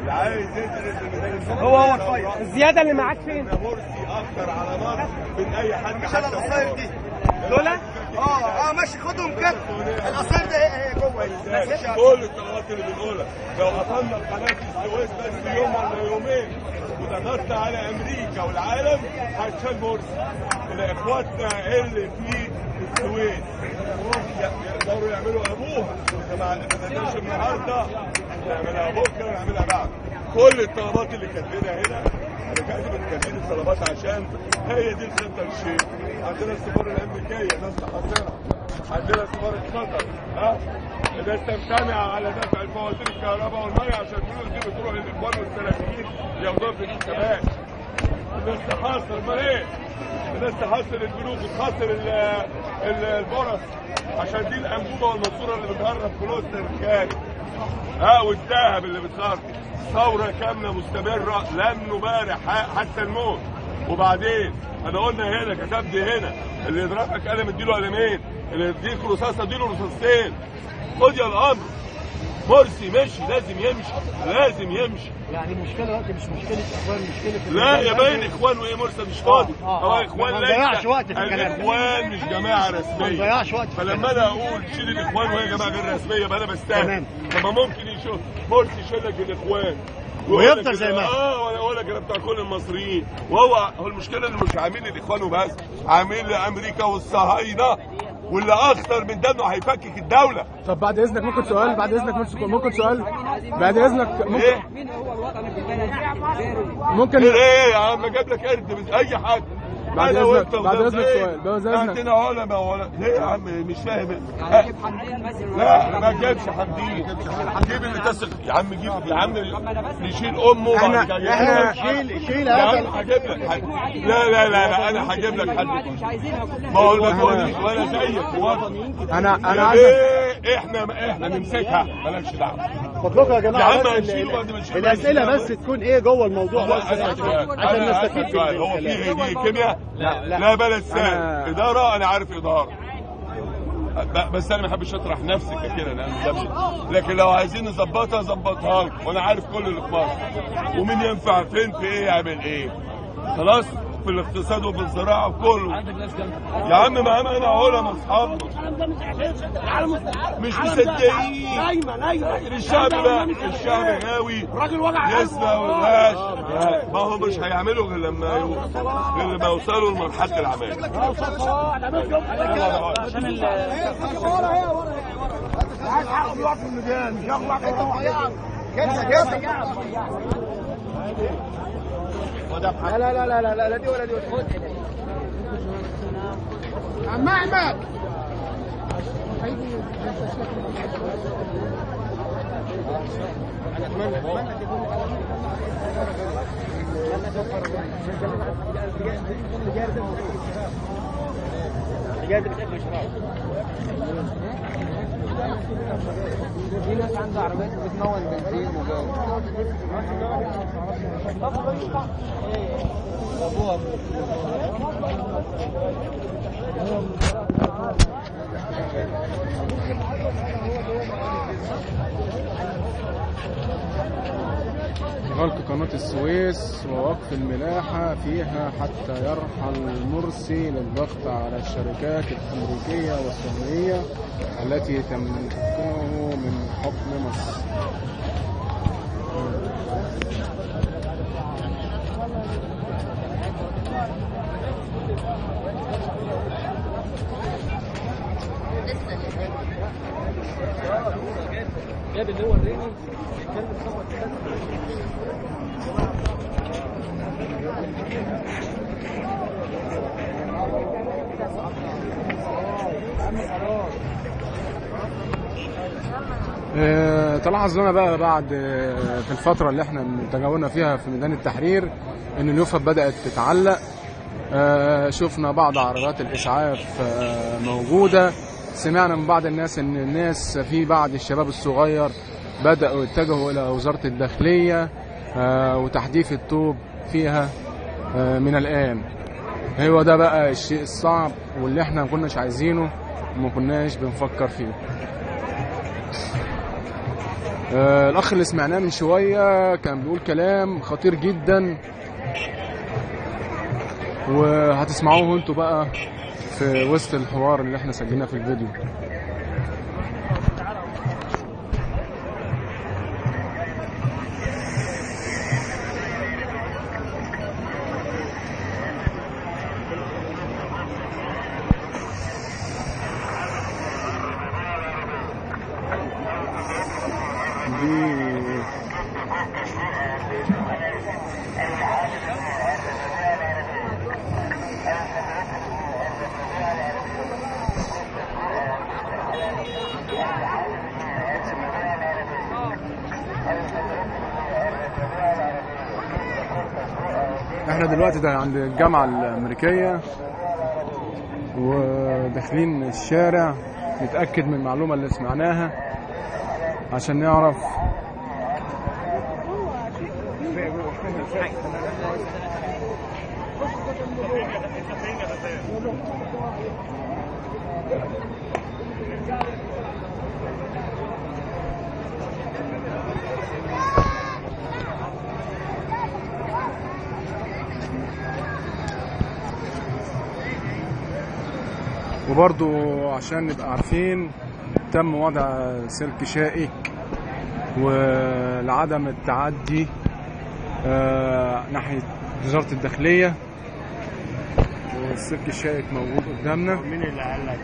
اللي عايز يدرس المدارس هو رفيع. الزياده اللي معاك فين؟ مرسي اكتر على مصر من اي حد. مش انا القصاير دي دول ماشي خدهم كده. القصاير دي جوه كل الطلبات اللي بنقولها لو قفلنا قناه السويس بس يوم ولا يومين وضغطنا على امريكا والعالم هتشال مرسي. اخواتنا اللي في السويس يقدروا يعملوا ابوها ما تقدرش النهارده نعملها بكره ونعملها بعد. كل الطلبات اللي كاتبينها هنا انا كاتبين الطلبات عشان هي دي الخطه للشيء. عندنا السفاره الامريكيه ناس تحضرها، عندنا سفاره قطر الناس تجتمع على دفع الفواتير الكهرباء والميه عشان الفلوس دي بتروح للاخوان والسلفيين ياخدوها في الانتخابات. الناس تحاصر امال ايه؟ الناس تحاصر البنوك وتحاصر البورص عشان دي الانبوبه والماسوره اللي بتهرب فلوسنا للخارج. والذهب اللي بتخرج. ثوره كامله مستمره لن نبارح حتى الموت. وبعدين انا قلنا هنا كتبت هنا اللي يضربك قلم اديله قلمين، اللي يديك رصاصه اديله رصاصتين. خد يا الامر. مرسي ماشي لازم يمشي لازم يمشي. يعني المشكله دلوقتي مش مشكله اخوان، مشكله لا يا باين اخوان وايه مرسي مش فاضي. هو اخوان ما نضيعش وقت في الكلام. الاخوان مش جماعه رسميه. ما نضيعش وقت. فلما انا اقول شيل الاخوان وهي جماعه غير رسميه يبقى انا بستاهل. طب ما ممكن يشوف مرسي يشيل لك الاخوان ويفضل زي ما ولا كده بتاع كل المصريين. وهو المشكله انه مش عاملين الاخوان وبس، عاملين لامريكا والصهاينه واللي اخطر من ده انه هيفكك الدوله. طب بعد اذنك ممكن سؤال؟ بعد اذنك ممكن سؤال؟ بعد اذنك ممكن مين هو الوطن في البلد؟ ممكن ايه يا عم اجيب لك قرد اي حد. بعد اذنك سؤال. بعد اذنك عندنا علماء ليه يا عم مش فاهم؟ يعني جيب حمدين مثلا. لا ما جابش حمدين. جيب اللي تثق يا عم. جيب يا عم نشيل امه احنا شيل يا عم هجيب لك حد. لا انا هجيب لك حد. ما هو ولا زيك وطني. انا عايز احنا نمسكها مالكش دعوه. فضلكم يا جماعه يا عم هنشيل بعد ما نشيل الاسئله بس تكون ايه جوه الموضوع بس عشان نستفيد. هو في دي كيمياء؟ لا بلد سهل. اداره انا عارف اداره بس انا ما بحبش اطرح نفسي كده لكن لو عايزين نظبطها ظبطها لكم وانا عارف كل اللي في مصر ومين ينفع فين في ايه يعمل ايه. خلاص في الاقتصاد وفي الزراعه وكله. يا عم ما انا علماء اصحابنا مش مصدقين. الشعب بقى الشعب غاوي يسمع ويغاش. ما هو مش هيعملوا غير لما يوصلوا لمرحله العمل. عايز حقه يقف في الميدان مش هاخد لا دي ولا دي. عم احمد في ناس عندها عربيات بتمول بنزين غلق قناة السويس ووقف الملاحة فيها حتى يرحل مرسي للضغط على الشركات الأمريكية والصهيونية التي تمكنه من حكم مصر. جاب اللي هو الريني بيتكلم صوت تلاحظ لنا بقى بعد في الفترة اللي احنا تجولنا فيها في ميدان التحرير ان اليوفط بدأت تتعلق. شفنا بعض عربات الإسعاف موجودة. سمعنا من بعض الناس ان الناس في بعض الشباب الصغير بدأوا يتجهوا الى وزارة الداخلية وتحديث الطوب فيها من الآن. هو ده بقى الشيء الصعب واللي احنا ما كناش عايزينه وما كناش بنفكر فيه. الأخ اللي سمعناه من شوية كان بيقول كلام خطير جدا، وهتسمعوه انتوا بقى في وسط الحوار اللي احنا سجلناه في الفيديو. احنا دلوقتي ده عند الجامعة الأمريكية وداخلين الشارع نتأكد من المعلومة اللي سمعناها عشان نعرف وبرضو عشان نبقى عارفين تم وضع سلك شائك ولعدم التعدي ناحية وزارة الداخلية، والسلك الشائك موجود قدامنا. مين اللي قال لك؟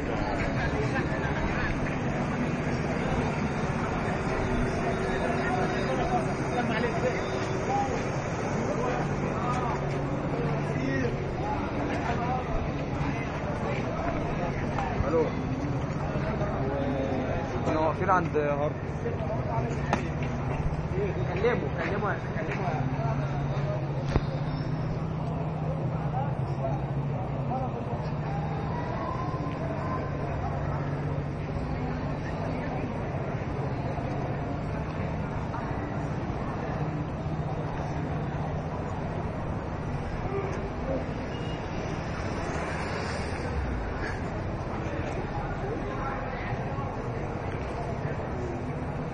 الو، كنا واقفين عند هارد. كلموا